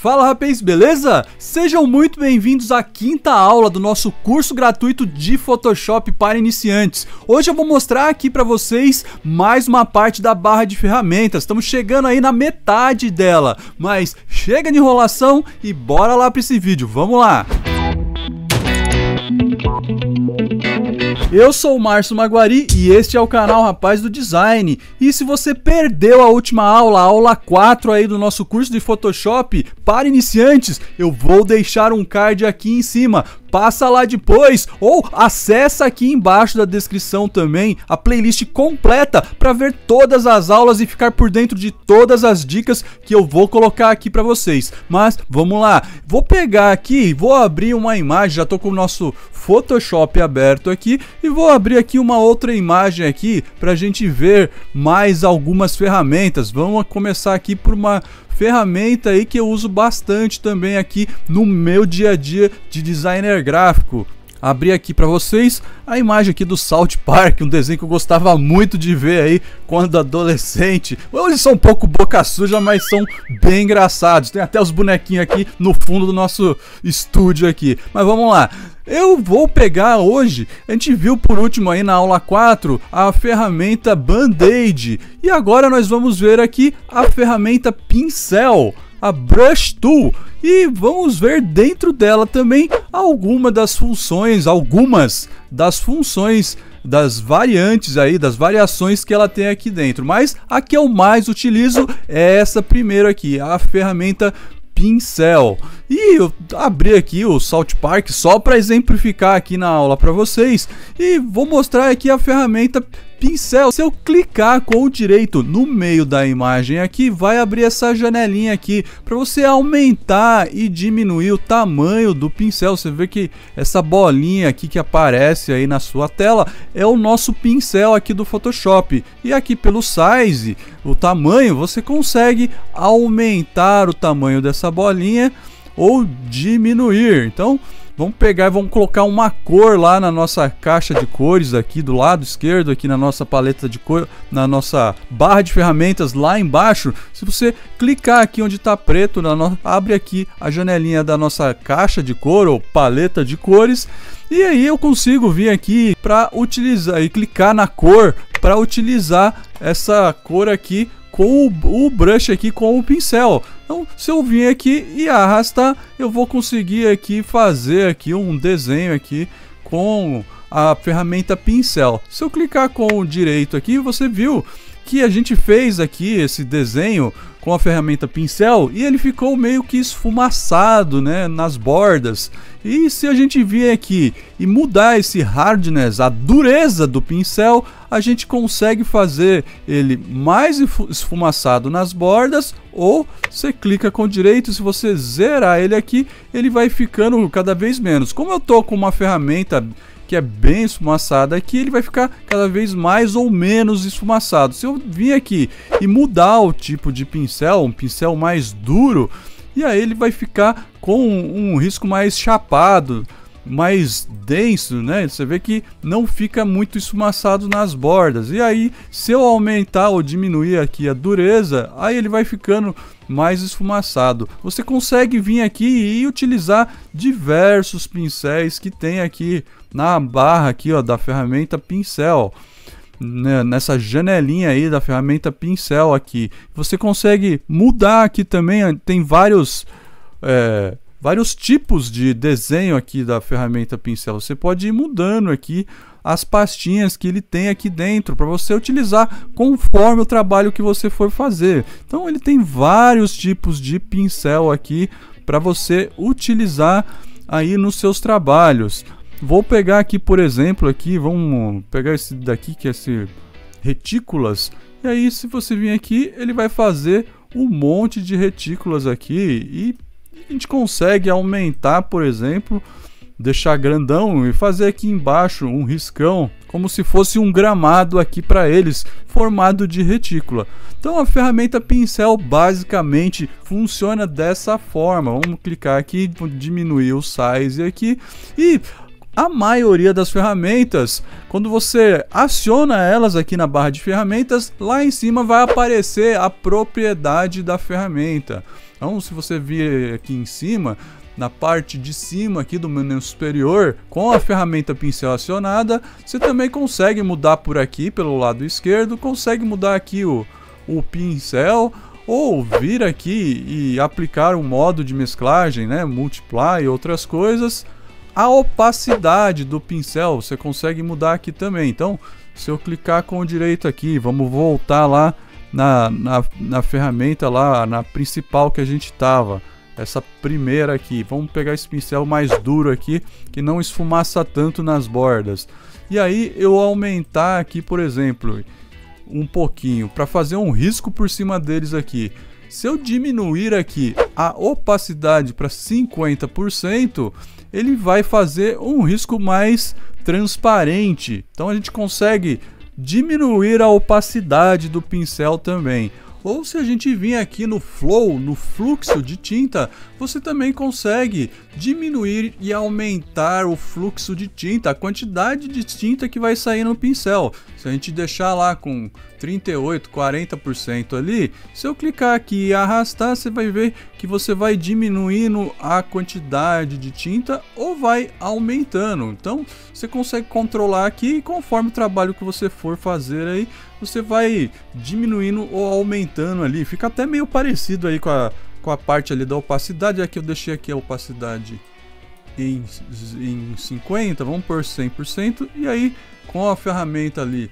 Fala rapaz, beleza? Sejam muito bem-vindos à quinta aula do nosso curso gratuito de Photoshop para iniciantes. Hoje eu vou mostrar aqui para vocês mais uma parte da barra de ferramentas. Estamos chegando aí na metade dela, mas chega de enrolação e bora lá para esse vídeo, vamos lá! Eu sou o Márcio Maguari e este é o canal Rapaz do Design. E se você perdeu a última aula, a aula 4 aí do nosso curso de Photoshop para iniciantes, eu vou deixar um card aqui em cima. Passa lá depois ou acessa aqui embaixo da descrição também a playlist completa para ver todas as aulas e ficar por dentro de todas as dicas que eu vou colocar aqui para vocês. Mas vamos lá, vou pegar aqui, vou abrir uma imagem, já estou com o nosso Photoshop aberto aqui e vou abrir aqui uma outra imagem aqui para a gente ver mais algumas ferramentas. Vamos começar aqui por uma ferramenta aí que eu uso bastante também aqui no meu dia a dia de designer gráfico. Abri aqui para vocês a imagem aqui do South Park, um desenho que eu gostava muito de ver aí quando adolescente. Eles são um pouco boca suja, mas são bem engraçados. Tem até os bonequinhos aqui no fundo do nosso estúdio aqui. Mas vamos lá. Eu vou pegar hoje, a gente viu por último aí na aula 4 a ferramenta Band-Aid. E agora nós vamos ver aqui a ferramenta Pincel, a Brush Tool. E vamos ver dentro dela também algumas das funções, das variantes aí, das variações que ela tem aqui dentro. Mas a que eu mais utilizo é essa primeira aqui, a ferramenta Pincel. E eu abri aqui o South Park só para exemplificar aqui na aula para vocês e vou mostrar aqui a ferramenta Pincel. Se eu clicar com o direito no meio da imagem aqui, vai abrir essa janelinha aqui para você aumentar e diminuir o tamanho do pincel. Você vê que essa bolinha aqui que aparece aí na sua tela é o nosso pincel aqui do Photoshop. E aqui pelo size, o tamanho, você consegue aumentar o tamanho dessa bolinha ou diminuir. Então vamos pegar e vamos colocar uma cor lá na nossa caixa de cores aqui do lado esquerdo, aqui na nossa paleta de cor, na nossa barra de ferramentas lá embaixo. Se você clicar aqui onde está preto, abre aqui a janelinha da nossa caixa de cor ou paleta de cores. E aí eu consigo vir aqui para utilizar e clicar na cor para utilizar essa cor aqui com o brush aqui, com o pincel. Então, se eu vir aqui e arrastar, eu vou conseguir aqui fazer aqui um desenho aqui com a ferramenta Pincel. Se eu clicar com o direito aqui, você viu que a gente fez aqui esse desenho com a ferramenta Pincel e ele ficou meio que esfumaçado, né, nas bordas. E se a gente vir aqui e mudar esse hardness, a dureza do pincel, a gente consegue fazer ele mais esfumaçado nas bordas, ou você clica com o direito, se você zerar ele aqui, ele vai ficando cada vez menos. Como eu tô com uma ferramenta que é bem esfumaçada aqui, ele vai ficar cada vez mais ou menos esfumaçado. Se eu vir aqui e mudar o tipo de pincel, um pincel mais duro, e aí ele vai ficar com um risco mais chapado, mais denso, né? Você vê que não fica muito esfumaçado nas bordas. E aí, se eu aumentar ou diminuir aqui a dureza, aí ele vai ficando mais esfumaçado. Você consegue vir aqui e utilizar diversos pincéis que tem aqui na barra aqui, ó, da ferramenta Pincel. Nessa janelinha aí da ferramenta Pincel aqui, você consegue mudar aqui também. Tem vários tipos de desenho aqui da ferramenta Pincel. Você pode ir mudando aqui as pastinhas que ele tem aqui dentro para você utilizar conforme o trabalho que você for fazer. Então ele tem vários tipos de pincel aqui para você utilizar aí nos seus trabalhos. Vou pegar aqui, por exemplo, aqui, vamos pegar esse daqui que é esse retículas. E aí, se você vir aqui, ele vai fazer um monte de retículas aqui e a gente consegue aumentar, por exemplo, deixar grandão e fazer aqui embaixo um riscão, como se fosse um gramado aqui para eles, formado de retícula. Então a ferramenta Pincel basicamente funciona dessa forma. Vamos clicar aqui, diminuir o size aqui e a maioria das ferramentas, quando você aciona elas aqui na barra de ferramentas, lá em cima vai aparecer a propriedade da ferramenta. Então, se você vir aqui em cima, na parte de cima aqui do menu superior, com a ferramenta pincel acionada, você também consegue mudar por aqui pelo lado esquerdo, consegue mudar aqui o pincel, ou vir aqui e aplicar um modo de mesclagem, né, multiply e outras coisas. A opacidade do pincel você consegue mudar aqui também. Então, se eu clicar com o direito aqui, vamos voltar lá na ferramenta lá, na principal que a gente estava, essa primeira aqui. Vamos pegar esse pincel mais duro aqui, que não esfumaça tanto nas bordas. E aí eu aumentar aqui, por exemplo, um pouquinho, para fazer um risco por cima deles aqui. Se eu diminuir aqui a opacidade para 50%, ele vai fazer um risco mais transparente. Então a gente consegue diminuir a opacidade do pincel também. Ou se a gente vir aqui no flow, no fluxo de tinta, você também consegue diminuir e aumentar o fluxo de tinta, a quantidade de tinta que vai sair no pincel. Se a gente deixar lá com 38, 40% ali, se eu clicar aqui e arrastar, você vai ver que você vai diminuindo a quantidade de tinta ou vai aumentando. Então você consegue controlar aqui e conforme o trabalho que você for fazer aí, você vai diminuindo ou aumentando ali. Fica até meio parecido aí com a parte ali da opacidade. Aqui eu deixei aqui a opacidade em 50, vamos por 100%. E aí com a ferramenta ali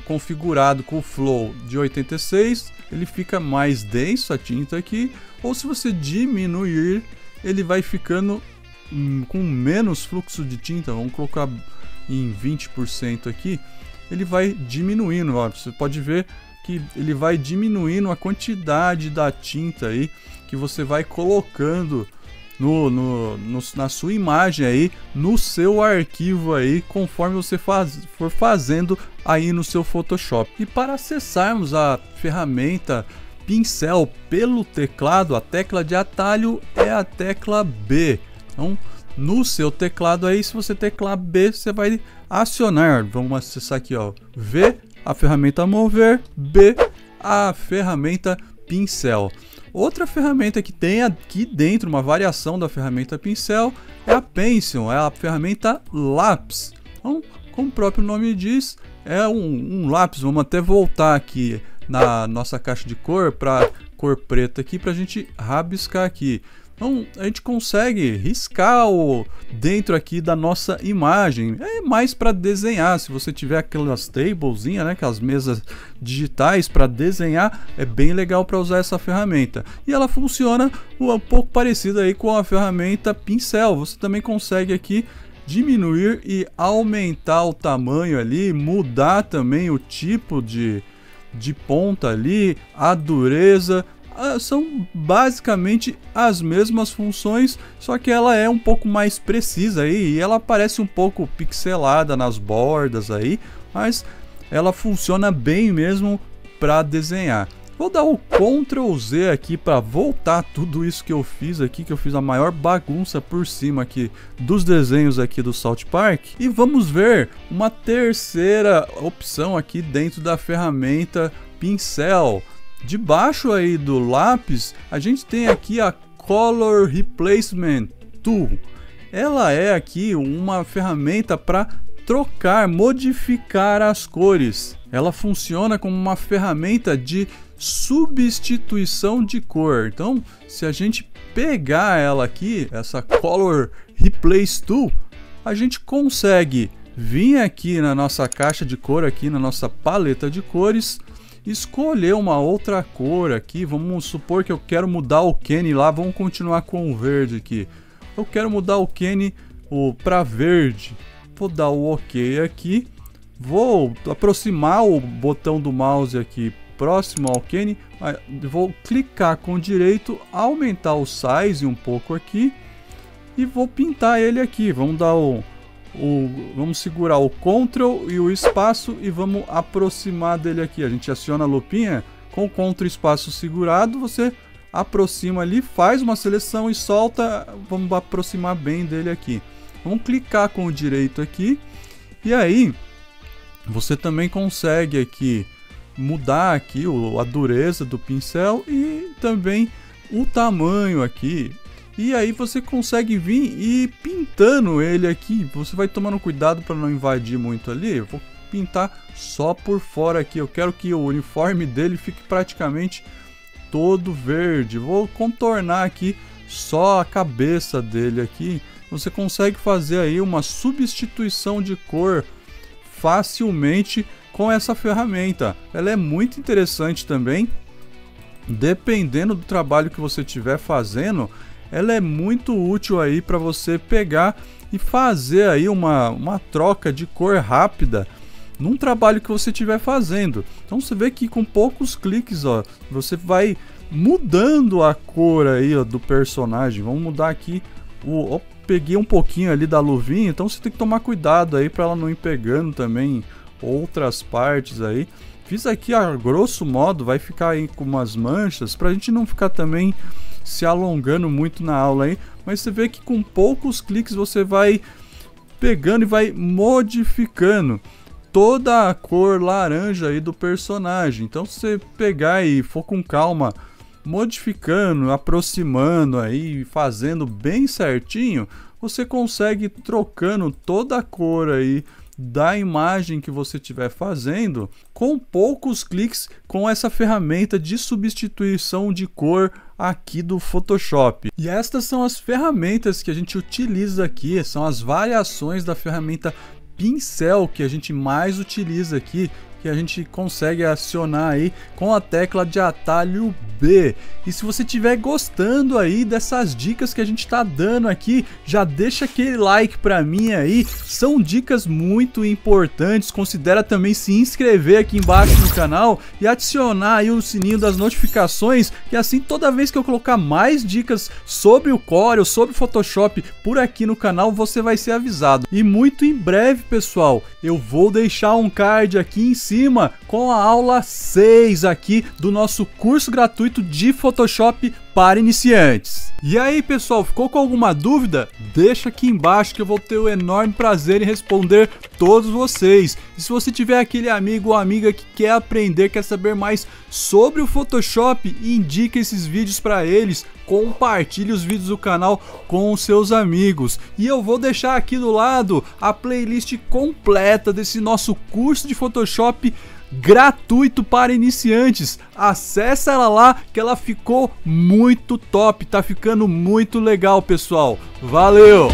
configurado com o flow de 86, ele fica mais denso a tinta aqui. Ou se você diminuir, ele vai ficando com menos fluxo de tinta. Vamos colocar em 20% aqui. Ele vai diminuindo, ó, você pode ver que ele vai diminuindo a quantidade da tinta aí que você vai colocando na sua imagem aí, no seu arquivo aí, conforme você for fazendo aí no seu Photoshop. E para acessarmos a ferramenta pincel pelo teclado, a tecla de atalho é a tecla B. Então, no seu teclado aí, se você teclar B, você vai acionar. Vamos acessar aqui, ó, V, a ferramenta mover, B, a ferramenta pincel. Outra ferramenta que tem aqui dentro, uma variação da ferramenta pincel, é a Pencil, é a ferramenta lápis. Então, como o próprio nome diz, é um lápis. Vamos até voltar aqui na nossa caixa de cor para cor preta aqui, para a gente rabiscar aqui. Então a gente consegue riscar dentro aqui da nossa imagem. É mais para desenhar. Se você tiver aquelas tablezinhas, né, aquelas mesas digitais para desenhar, é bem legal para usar essa ferramenta. E ela funciona um pouco parecida aí com a ferramenta pincel. Você também consegue aqui diminuir e aumentar o tamanho ali, mudar também o tipo de ponta ali, a dureza. São basicamente as mesmas funções, só que ela é um pouco mais precisa aí, e ela parece um pouco pixelada nas bordas aí, mas ela funciona bem mesmo para desenhar. Vou dar o Ctrl Z aqui para voltar tudo isso que eu fiz aqui, que eu fiz a maior bagunça por cima aqui dos desenhos aqui do South Park, e vamos ver uma terceira opção aqui dentro da ferramenta pincel. Debaixo aí do lápis, a gente tem aqui a Color Replacement Tool. Ela é aqui uma ferramenta para trocar, modificar as cores. Ela funciona como uma ferramenta de substituição de cor. Então, se a gente pegar ela aqui, essa Color Replace Tool, a gente consegue vir aqui na nossa caixa de cor, aqui na nossa paleta de cores, escolher uma outra cor aqui. Vamos supor que eu quero mudar o Kenny lá, vamos continuar com o verde aqui. Eu quero mudar o Kenny para verde. Vou dar o OK aqui. Vou aproximar o botão do mouse aqui próximo ao Kenny. Vou clicar com o direito, aumentar o size um pouco aqui e vou pintar ele aqui. Vamos dar vamos segurar o Ctrl e o espaço e vamos aproximar dele aqui. A gente aciona a lupinha com o Ctrl e espaço segurado, você aproxima ali, faz uma seleção e solta. Vamos aproximar bem dele aqui. Vamos clicar com o direito aqui e aí você também consegue aqui mudar aqui a dureza do pincel e também o tamanho aqui. E aí você consegue vir e ir pintando ele aqui. Você vai tomando cuidado para não invadir muito ali. Eu vou pintar só por fora aqui. Eu quero que o uniforme dele fique praticamente todo verde. Vou contornar aqui só a cabeça dele aqui. Você consegue fazer aí uma substituição de cor facilmente com essa ferramenta. Ela é muito interessante também. Dependendo do trabalho que você estiver fazendo, ela é muito útil aí para você pegar e fazer aí uma troca de cor rápida num trabalho que você estiver fazendo. Então você vê que com poucos cliques, ó, você vai mudando a cor aí, ó, do personagem. Vamos mudar aqui ó, peguei um pouquinho ali da luvinha, então você tem que tomar cuidado aí para ela não ir pegando também outras partes aí. Fiz aqui a grosso modo, vai ficar aí com umas manchas pra gente não ficar também se alongando muito na aula aí, mas você vê que com poucos cliques você vai pegando e vai modificando toda a cor laranja aí do personagem. Então se você pegar e for com calma, modificando, aproximando aí, fazendo bem certinho, você consegue trocando toda a cor aí da imagem que você estiver fazendo com poucos cliques com essa ferramenta de substituição de cor aqui do Photoshop. E estas são as ferramentas que a gente utiliza aqui, são as variações da ferramenta pincel que a gente mais utiliza aqui, que a gente consegue acionar aí com a tecla de atalho B. E se você estiver gostando aí dessas dicas que a gente está dando aqui, já deixa aquele like para mim aí, são dicas muito importantes. Considera também se inscrever aqui embaixo no canal e adicionar aí o sininho das notificações, que assim toda vez que eu colocar mais dicas sobre o Corel, sobre Photoshop por aqui no canal, você vai ser avisado. E muito em breve, pessoal, eu vou deixar um card aqui em cima com a aula 6 aqui do nosso curso gratuito de Photoshop para iniciantes. E aí, pessoal, ficou com alguma dúvida? Deixa aqui embaixo que eu vou ter o enorme prazer em responder todos vocês. E se você tiver aquele amigo ou amiga que quer aprender, quer saber mais sobre o Photoshop, indique esses vídeos para eles, compartilhe os vídeos do canal com os seus amigos. E eu vou deixar aqui do lado a playlist completa desse nosso curso de Photoshop gratuito para iniciantes. Acesse ela lá que ela ficou muito top, tá ficando muito legal, pessoal. Valeu!